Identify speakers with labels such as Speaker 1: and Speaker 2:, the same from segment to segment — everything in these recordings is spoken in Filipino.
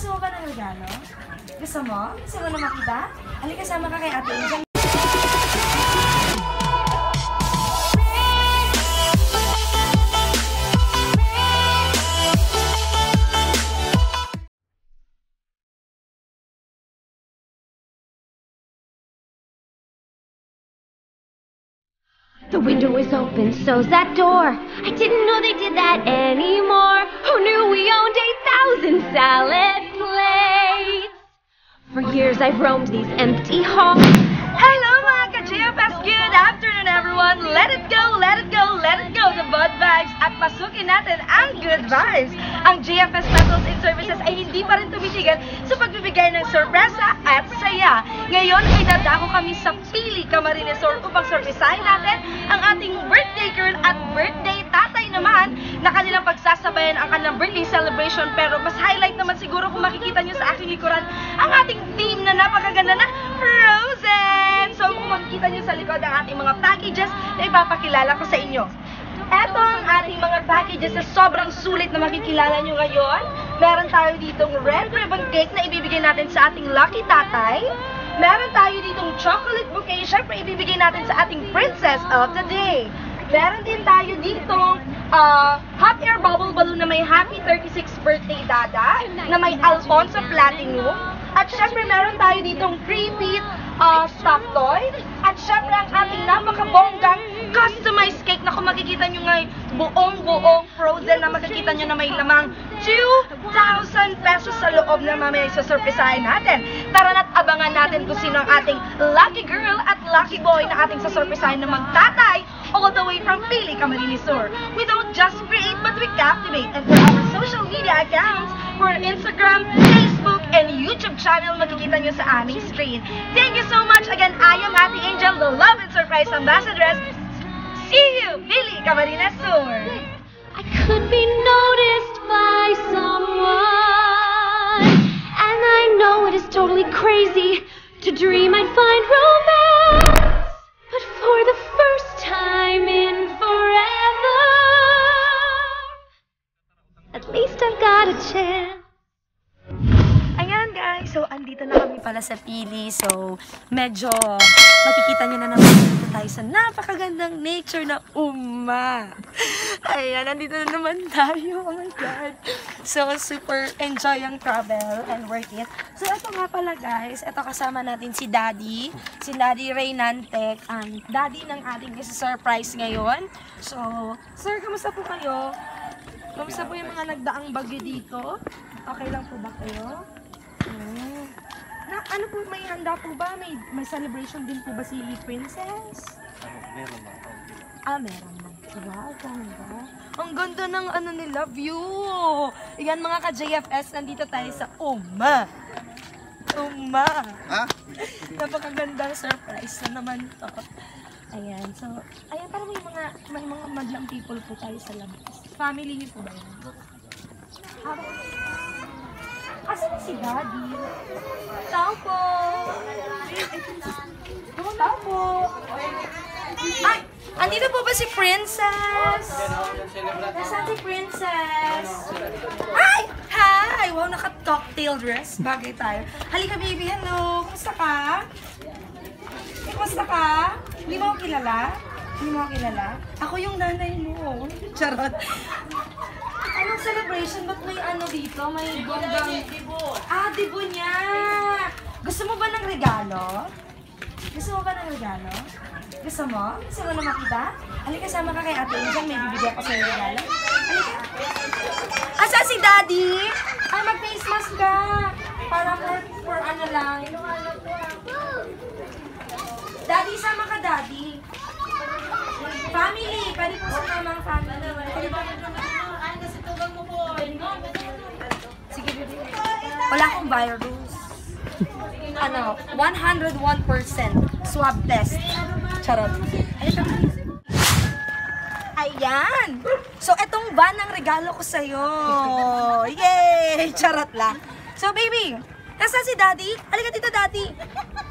Speaker 1: Gusto mo ba ng regalo? Gusto mo? Gusto mo na makita? Halika, kasama ka kay Ate Angel.
Speaker 2: The window is open, so's that door. I didn't know they did that anymore. Who knew we owned 8,000 salad plates? For years I've roamed these empty halls.
Speaker 1: Hello mga ka-JFS! Good afternoon everyone! Let it go, let it go, let it go! The bad vibes at pasukin natin ang good vibes! Ang JFS Metals and Services ay hindi pa rin tumitigil sa pagbibigay ng sorpresa at saya. Ngayon ay dadako kami sa Pili Camarines Sur upang sorpresahin natin ang ating birthday girl at birthday tatay naman na kanilang pagsasabayan ang kanilang birthday celebration. Pero mas highlight naman siguro kung makikita nyo sa aking likuran ang ating team na napakaganda na Frozen! So kung makikita nyo sa likod ang ating mga packages na ipapakilala ko sa inyo. Eto ang ating mga packages na sobrang sulit na makikilala nyo ngayon. Meron tayo ditong red ribbon cake na ibibigay natin sa ating lucky tatay. Meron tayo ditong chocolate bouquet, syempre ibibigay natin sa ating princess of the day. Meron din tayo ditong hot air bubble balloon na may happy 36th birthday dada, na may Alfonso Platinum. At syempre meron tayo ditong prepaid stuffed toy. At syempre ang ating napakabonggang customized cake na kung makikita nyo ngay buong frozen na makikita nyo na may lamang 2,000 pesos sa loob na mamaya isasurpresahin natin. Tara na't abangan natin kung sino ang ating lucky girl at lucky boy na ating sasurpresahin na magtatay all the way from Pili Camarines Sur. We don't just create but we captivate. And for our social media accounts, for Instagram, Facebook, and YouTube channel, makikita nyo sa aming screen. Thank you so much. Again, I am Ate Angel, the Love and Surprise Ambassadress. See you, Pili Camarines Sur.
Speaker 2: I could be noticed by someone, and I know it is totally crazy to dream I'd find romance, but for the first time in forever, at least I've got a chance.
Speaker 1: Ayan guys, so andito na kami pala sa Pili. So medyo makikita nyo na naman dito tayo sa napakagandang nature na Ayan, andito na naman tayo. Oh my God. So super enjoy ang travel and work it. So ito nga pala guys, ito kasama natin si Daddy Ray Nantec, ang daddy ng ating isa-surprise ngayon. So, sir, kamusta po kayo? Kamusta po yung mga nagdaang bagyo dito? Okay lang po ba kayo? Ano po, may handa po ba? May celebration din po ba si Princess?
Speaker 3: Meron na.
Speaker 1: Meron na. Wow, ganda. Ang ganda ng nila, view. Yan mga ka-JFS, nandito tayo sa Uma.
Speaker 3: Ha?
Speaker 1: Napakagandang surprise na naman to. Ayan, so, ayan, parang may mga madlang people po tayo sa labas. Family niyo po ba yun? Asan si Daddy? Tao po! Tao po! Ay! Andito po ba si Princess? Nasaan si Princess? Ay! Hi! Wow, naka-cocktail dress. Bagay tayo. Halika baby, hello! Kumusta ka? Kumusta ka? Hindi mo ako kilala? Hindi mo ako kilala? Ako yung nanay mo. Charot. Anong celebration? Ba't may dito? May bonggang... Dibo niya! Gusto mo ba ng regalo? Gusto mo ba ng regalo? Gusto mo? Gusto mo na makita? Halika, kasama ka kay Ate Angel. May bibigyan ko sa'yo regalo. Halika. Asa si Daddy? Ay, mag-face mask ka. Para for ano lang. Daddy, sama ka, Daddy. Family. Pwede po sa mga family. Pwede po. Sige, baby. Wala akong virus. 101% swab test. Charot. Ayan. So, etong van ang regalo ko sa'yo. Yay! Charot lang. So, baby, nasa si Daddy? Halika dito, Daddy.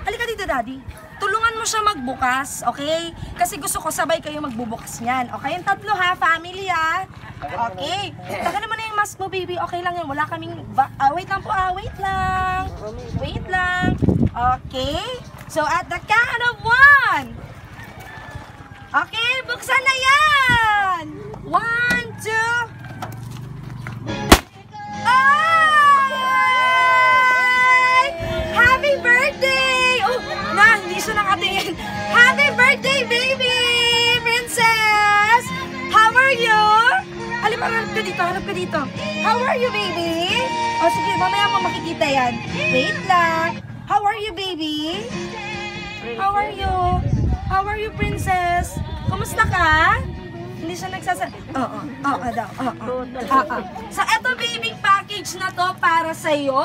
Speaker 1: Halika dito, Daddy. tulungan mo siya magbukas, okay? Kasi gusto ko sabay kayo magbubukas niyan. Okay, yung tatlo ha, family ha. Okay. Tagalan mo na yung mask mo, baby. Okay lang yan. Wala kaming... wait lang po, wait lang. Wait lang. Okay. So, at the count of 1. Okay, buksan na yan. 1, 2... Ay! Happy birthday! Oh, hindi siya nakatingin. Happy birthday, baby! Princess! How are you? Alim, harap ka dito, How are you, baby? Oh, sige, mamaya mo makikita yan. Wait lang. How are you, baby? How are you? How are you, princess? Kumusta ka? Hindi siya daw. So, eto baby package na to para sa'yo.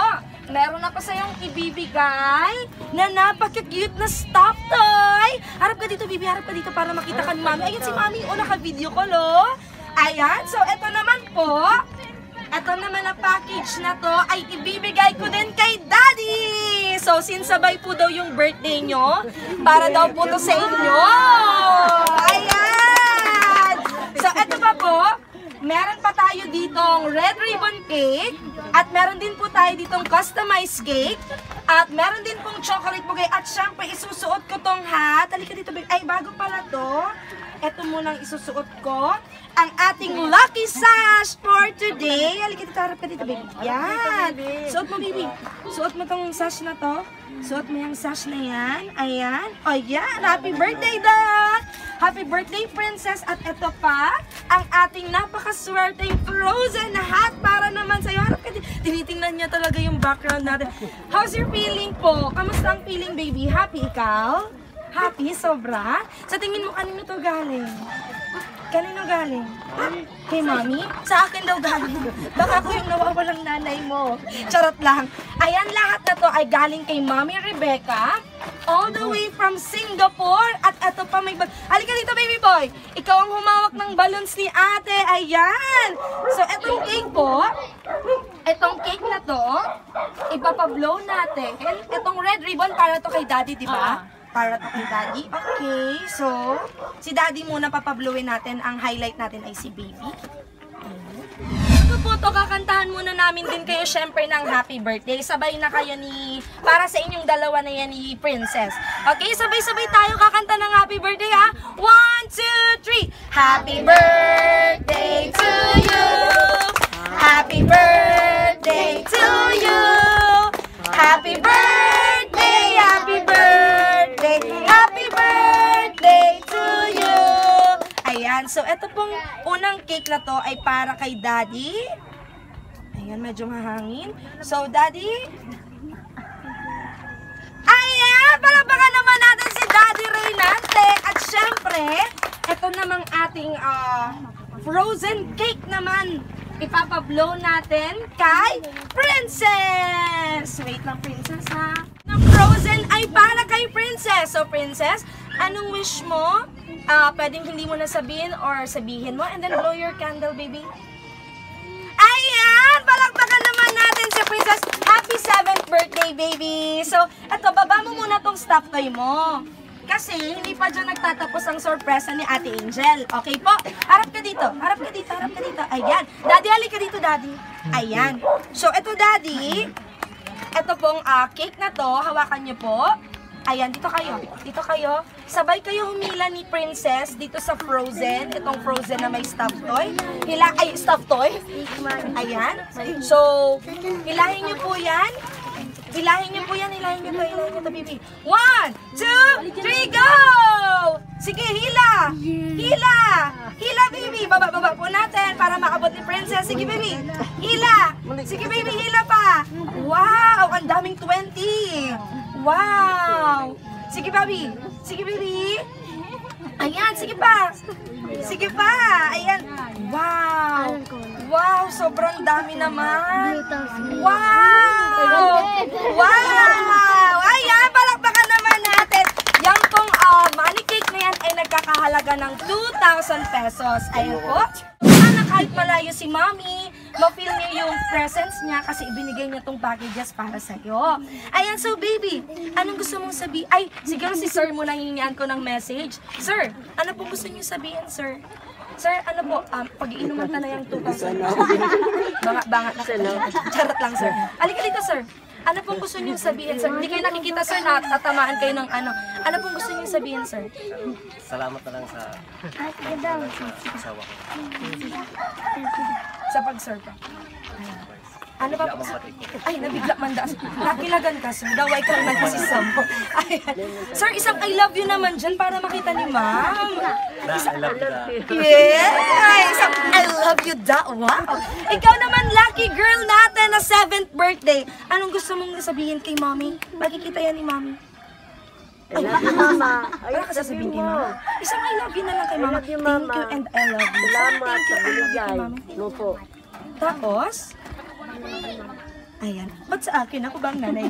Speaker 1: Meron ako sa'yong ibibigay na napaka-cute na stuffed toy. Harap ka dito, baby. Harap ka dito para makita ka ni mami. Ayan si mami. O, naka-video call, oh. Ayan. So, eto naman po. Eto naman na package na to ay ibibigay ko din kay Daddy. So, sinsabay po daw yung birthday nyo para daw po to sa inyo. Ayan. So, eto pa po, meron pa tayo ditong red ribbon cake, at meron din po tayo ditong customized cake, at meron din pong chocolate bouquet, at syempre, isusuot ko tong hat. Halika dito, baby. Ay, bago pala to, eto munang isusuot ko, ang ating lucky sash for today. Halika dito, harap ka dito, baby. Yan. Suot mo, baby. Suot mo tong sash na to. Suot mo yung sash na yan. Ayan. O, yan. Happy birthday, Dad! Happy birthday, princess! At ito pa, ang ating napakaswerteng frozen hat para naman sa'yo. Harap ka dito. Tinitingnan niya talaga yung background natin. How's your feeling po? Kamusta ang feeling, baby? Happy ikaw? Happy? Sobra? Sa tingin mo, kanino to galing? Kanino galing? Kay mami? Sa akin daw galing. Baka ako yung nawawalang nanay mo. Charot lang. Ayan, lahat na to ay galing kay Mami Rebecca. All the way from Singapore. At eto pa may halika dito, baby boy. Ikaw ang humawak ng balloons ni ate. Ayan. So, etong cake po. Etong cake na to, ipapablow natin. Etong red ribbon para to kay daddy, di ba? Para to kay daddy. Okay, so, si daddy muna papablowin natin. Ang highlight natin ay si baby. Ito po to, kakantahan muna namin din kayo syempre ng happy birthday. Sabay na kayo para sa inyong dalawa na yan ni Princess. Okay, sabay-sabay tayo kakanta ng happy birthday ha. 1, 2, 3. Happy birthday to you. Happy birthday to you. Happy birthday, happy birthday, happy birthday to you. Ayan, so ito pong unang cake na to ay para kay Daddy. Ayan, medyo mahangin. So, Daddy. Ayan, palakpakan naman natin si Daddy Reynante. At syempre, ito namang ating frozen cake naman. Ipapablow natin kay Princess. Wait lang, Princess ha. Ang frozen ay para kay Princess. So, Princess, anong wish mo? Pwedeng hindi mo na sabihin or sabihin mo. And then blow your candle, baby. Ayan! Palakpakan naman natin si Princess. Happy 7th birthday, baby! So, eto, baba mo muna tong stuffed toy mo. Kasi, hindi pa dyan nagtatapos ang sorpresa ni Ate Angel. Okay po? Harap ka dito. Harap ka dito. Harap ka dito. Ayan. Daddy, halika dito, Daddy. Ayan. So, eto, Daddy. Eto pong cake na to. Hawakan niyo po. Ayan, dito kayo. Dito kayo. Sabay kayo humila ni Princess dito sa frozen. Itong frozen na may stuffed toy. Stuffed toy. Ayan. So, hilahin niyo po yan. Hilahin niyo po yan. Hilahin niyo to, baby. 1, 2, 3, go! Sige, hila! Hila! Hila, baby! Baba po natin para makabot ni Princess. Sige, baby. Hila! Sige, baby, hila pa! Wow! Ang daming 20! Wow! Sige, baby. Sige, baby. Ayan, sige pa. Sige pa. Ayan. Wow! Wow! Sobrang dami naman. Wow! Wow! Ayan, palakpakan naman natin. Yang pong money cake na yan ay nagkakahalaga ng 2,000 pesos. Ayan po. Sana kahit malayo si Mami, ma-feel niya yung presence niya kasi ibinigay niya tong packages para sa'yo. Ayan, so baby, anong gusto mong sabihin? Ay, siguro si sir muna hihingian ko ng message. Sir, ano po gusto niyo sabihin, sir? Sir, ano po, pag-iinuman na yung 2,000. Bangat na. Charot lang, sir. Halika dito, sir. Ano pong gusto niyong sabihin, sir? Hindi kayo nakikita, sir, na tatamaan kayo ng ano. Ano pong gusto niyong sabihin, sir?
Speaker 3: Salamat na lang sa asawa ko.
Speaker 1: Sa pag-serve. Ano pa po? Ay, nabigla man da. Nakilagan ka, sir. Daway ka naman kasi mo. Ayan. Sir, isang I love you naman dyan para makita ni ma'am.
Speaker 3: I love you.
Speaker 1: Yeah! Isang I love you da. Wow! Ikaw naman, lucky girl natin na 7th birthday. Anong gusto mong sabihin kay mommy? Makikita yan ni mommy.
Speaker 4: I love you, Mama.
Speaker 1: Ano ka sasabihin kay mama? Isang I love you na lang kay mama.
Speaker 4: love you,
Speaker 1: Thank
Speaker 4: Mama.
Speaker 1: you and I love you.
Speaker 4: Salamat
Speaker 1: Thank you,
Speaker 4: sa
Speaker 1: I love you kay
Speaker 4: binigay
Speaker 1: mama.
Speaker 4: mo po.
Speaker 1: Tapos, ayan. Ba't sa akin? Ako ba ang nanay?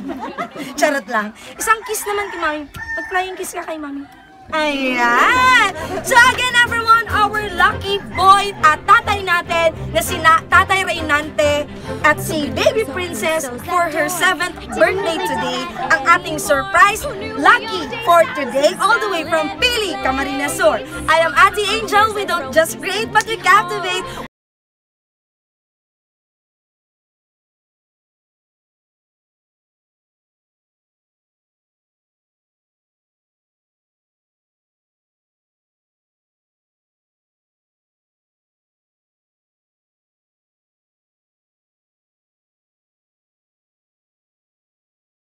Speaker 1: Charot lang. Isang kiss naman kay mami. Mag-flying kiss ka kay mami. Ayan! So again everyone, our lucky boy at tatay natin na si Tatay Reynante at si Baby Princess for her 7th birthday today. Ang ating surprise lucky for today all the way from Pili, Camarines Sur. I am Ate Angel. We don't just create but we captivate.